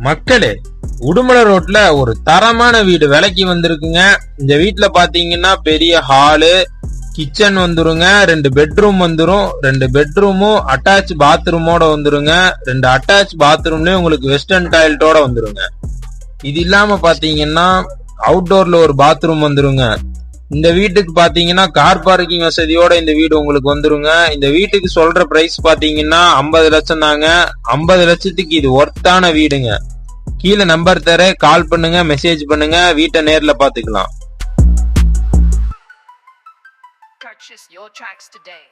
மக்களே, உடுமலை ரோட்ல ஒரு தரமான வீடு விலைக்கு வந்திருக்குங்க. இந்த வீட்டுல பாத்தீங்கன்னா பெரிய ஹாலு, கிச்சன் வந்துருங்க, 2 பெட்ரூம் வந்துரும். 2 பெட்ரூமும் அட்டாச் பாத்ரூமோட வந்துருங்க. 2 அட்டாச் பாத்ரூம்லயும் உங்களுக்கு வெஸ்டர்ன் டாய்லெட்டோட வந்துருங்க. இது இல்லாம பாத்தீங்கன்னா அவுட்டோர்ல ஒரு பாத்ரூம் வந்துருங்க. இந்த வீட்டுக்கு பாத்தீங்கன்னா கார் பார்க்கிங் வசதியோட இந்த வீடு உங்களுக்கு வந்துருங்க. இந்த வீட்டுக்கு சொல்ற பிரைஸ் பாத்தீங்கன்னா 50 லட்சம் தாங்க. 50 லட்சத்துக்கு இது ஒர்த்தான வீடுங்க. கீழே நம்பர் தரேன், கால் பண்ணுங்க, மெசேஜ் பண்ணுங்க, வீட்டை நேர்ல பாத்துக்கலாம். Purchase your tracks today.